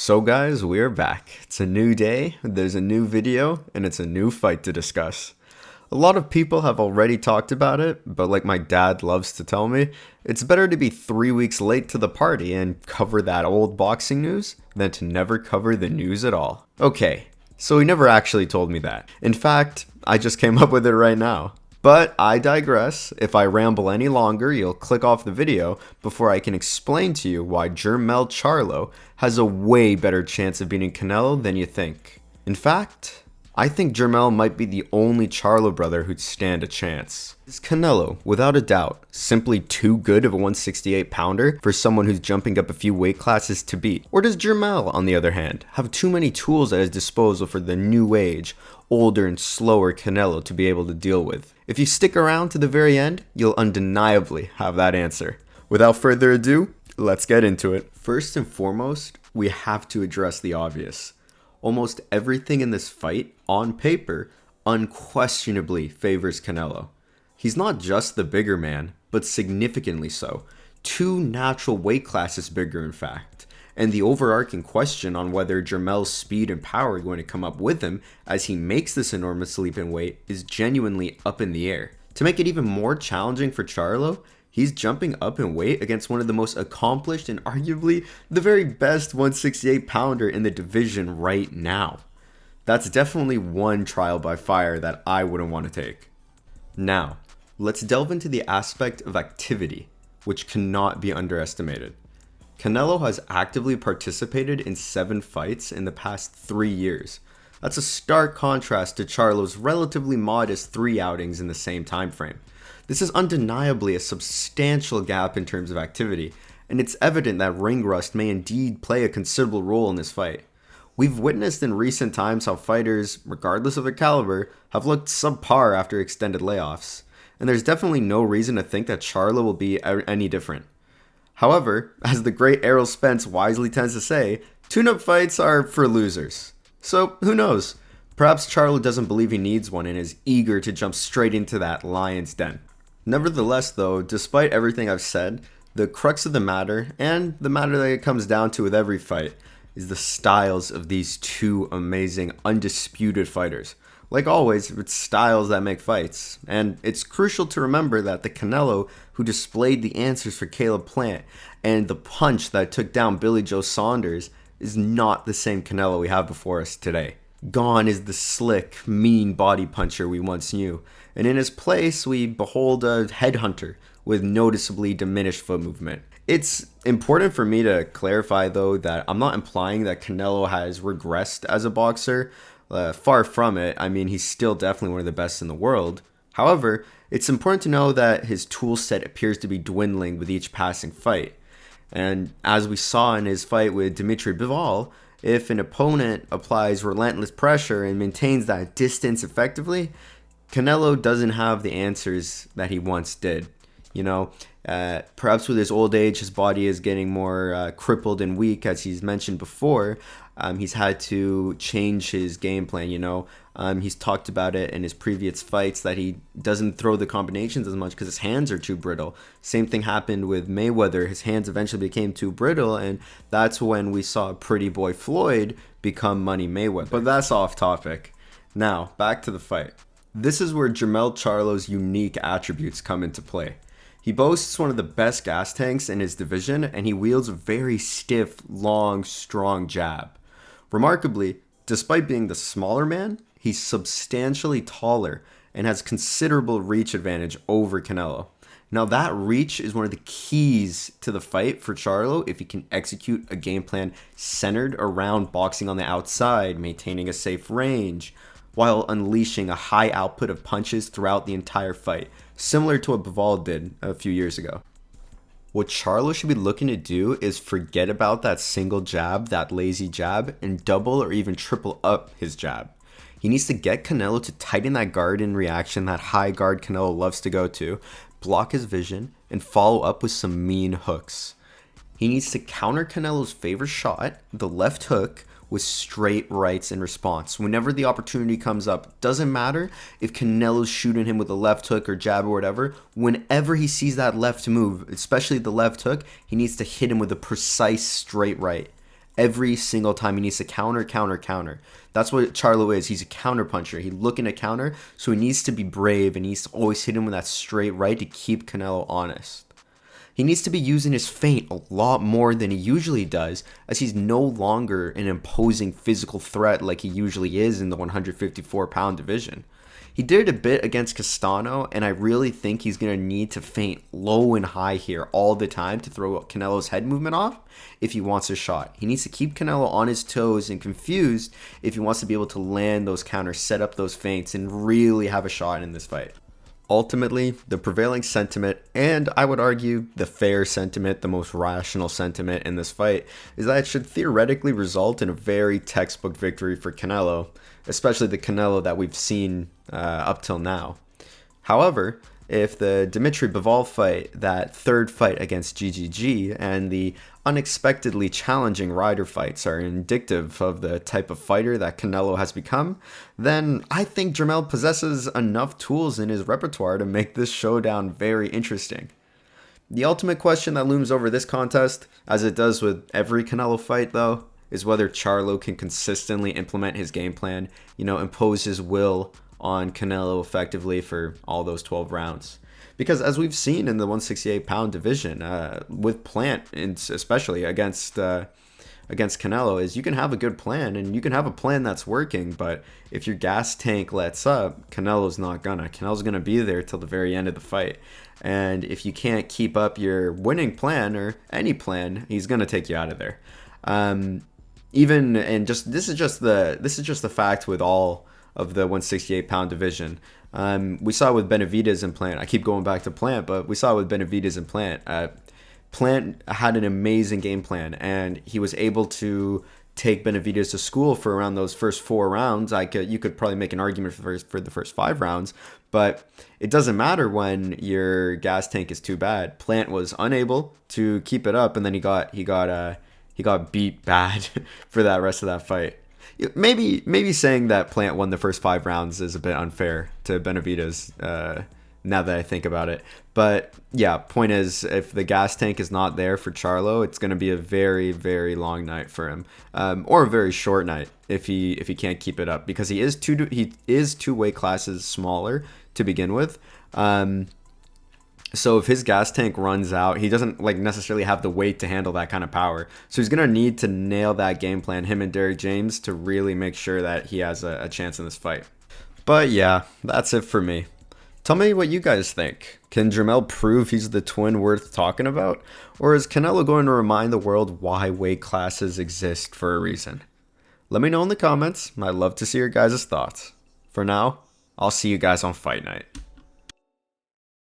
So guys, we're back. It's a new day, there's a new video, and it's a new fight to discuss. A lot of people have already talked about it, but like my dad loves to tell me, it's better to be 3 weeks late to the party and cover that old boxing news than to never cover the news at all. Okay, so he never actually told me that. In fact, I just came up with it right now. But I digress. If I ramble any longer, you'll click off the video before I can explain to you why JERMELL CHARLO has a way better chance of beating Canelo than you think. In fact, I think JERMELL might be the only Charlo brother who'd stand a chance. Is Canelo, without a doubt, simply too good of a 168 pounder for someone who's jumping up a few weight classes to beat? Or does JERMELL, on the other hand, have too many tools at his disposal for the new age, older and slower Canelo to be able to deal with? If you stick around to the very end, you'll undeniably have that answer. Without further ado, let's get into it. First and foremost, we have to address the obvious. Almost everything in this fight, on paper, unquestionably favors Canelo. He's not just the bigger man, but significantly so. 2 natural weight classes bigger, in fact. And the overarching question on whether JERMELL's speed and power are going to come up with him as he makes this enormous leap in weight is genuinely up in the air. To make it even more challenging for Charlo, he's jumping up in weight against one of the most accomplished and arguably the very best 168 pounder in the division right now. That's definitely one trial by fire that I wouldn't want to take. Now, let's delve into the aspect of activity, which cannot be underestimated. Canelo has actively participated in 7 fights in the past 3 years. That's a stark contrast to Charlo's relatively modest 3 outings in the same time frame. This is undeniably a substantial gap in terms of activity, and it's evident that ring rust may indeed play a considerable role in this fight. We've witnessed in recent times how fighters, regardless of their caliber, have looked subpar after extended layoffs, and there's definitely no reason to think that Charlo will be any different. However, as the great Errol Spence wisely tends to say, tune-up fights are for losers. So, who knows? Perhaps Charlo doesn't believe he needs one and is eager to jump straight into that lion's den. Nevertheless though, despite everything I've said, the crux of the matter, and the matter that it comes down to with every fight, is the styles of these 2 amazing, undisputed fighters. Like always, it's styles that make fights, and it's crucial to remember that the Canelo who displayed the answers for Caleb Plant and the punch that took down Billy Joe Saunders is not the same Canelo we have before us today. Gone is the slick, mean body puncher we once knew, and in his place we behold a headhunter with noticeably diminished foot movement. It's important for me to clarify though that I'm not implying that Canelo has regressed as a boxer. Far from it. I mean, he's still definitely one of the best in the world. However, it's important to know that his tool set appears to be dwindling with each passing fight. And as we saw in his fight with Dimitri Bivol, if an opponent applies relentless pressure and maintains that distance effectively, Canelo doesn't have the answers that he once did. You know, perhaps with his old age, his body is getting more crippled and weak, as he's mentioned before. He's had to change his game plan, you know. He's talked about it in his previous fights that he doesn't throw the combinations as much because his hands are too brittle. Same thing happened with Mayweather. His hands eventually became too brittle, and that's when we saw Pretty Boy Floyd become Money Mayweather. But that's off topic. Now, back to the fight. This is where JERMELL CHARLO's unique attributes come into play. He boasts one of the best gas tanks in his division, and he wields a very stiff, long, strong jab. Remarkably, despite being the smaller man, he's substantially taller and has considerable reach advantage over Canelo. Now that reach is one of the keys to the fight for Charlo if he can execute a game plan centered around boxing on the outside, maintaining a safe range, while unleashing a high output of punches throughout the entire fight, similar to what Bivol did a few years ago. What Charlo should be looking to do is forget about that single jab, that lazy jab, and double or even triple up his jab. He needs to get Canelo to tighten that guard in reaction, that high guard Canelo loves to go to, block his vision, and follow up with some mean hooks. He needs to counter Canelo's favorite shot, the left hook, with straight rights in response. Whenever the opportunity comes up, doesn't matter if Canelo's shooting him with a left hook or jab or whatever, whenever he sees that left move, especially the left hook, he needs to hit him with a precise straight right. Every single time he needs to counter, counter, counter. That's what Charlo is. He's a counter puncher. He's looking to counter, so he needs to be brave and he needs to always hit him with that straight right to keep Canelo honest. He needs to be using his feint a lot more than he usually does, as he's no longer an imposing physical threat like he usually is in the 154-pound division. He did it a bit against Castano, and I really think he's going to need to feint low and high here all the time to throw Canelo's head movement off if he wants a shot. He needs to keep Canelo on his toes and confused if he wants to be able to land those counters, set up those feints, and really have a shot in this fight. Ultimately, the prevailing sentiment, and I would argue the fair sentiment, the most rational sentiment in this fight, is that it should theoretically result in a very textbook victory for Canelo, especially the Canelo that we've seen up till now. However, if the Dimitri Bivol fight, that third fight against GGG, and the unexpectedly challenging Ryder fights are indicative of the type of fighter that Canelo has become, then I think Jermell possesses enough tools in his repertoire to make this showdown very interesting. The ultimate question that looms over this contest, as it does with every Canelo fight though, is whether Charlo can consistently implement his game plan, impose his will on Canelo effectively for all those 12 rounds. Because as we've seen in the 168-pound division, with Plant, especially against Canelo, is you can have a good plan and you can have a plan that's working, but if your gas tank lets up, Canelo's gonna be there till the very end of the fight. And if you can't keep up your winning plan or any plan, he's gonna take you out of there. This is just the fact with all of the 168-pound division. We saw it with Benavidez and Plant. I keep going back to Plant, but we saw it with Benavidez and Plant. Plant had an amazing game plan, and he was able to take Benavidez to school for around those first 4 rounds. You could probably make an argument for the first 5 rounds, but it doesn't matter when your gas tank is too bad. Plant was unable to keep it up, and then he got beat bad for that rest of that fight. Maybe saying that Plant won the first 5 rounds is a bit unfair to Benavidez, now that I think about it. But yeah, point is, if the gas tank is not there for Charlo, it's going to be a very, very long night for him, or a very short night if he can't keep it up, because he is 2 weight classes smaller to begin with. So if his gas tank runs out, he doesn't necessarily have the weight to handle that kind of power. So he's going to need to nail that game plan, him and Derrick James, to really make sure that he has a chance in this fight. But yeah, that's it for me. Tell me what you guys think. Can Jermell prove he's the twin worth talking about? Or is Canelo going to remind the world why weight classes exist for a reason? Let me know in the comments. I'd love to see your guys' thoughts. For now, I'll see you guys on Fight Night.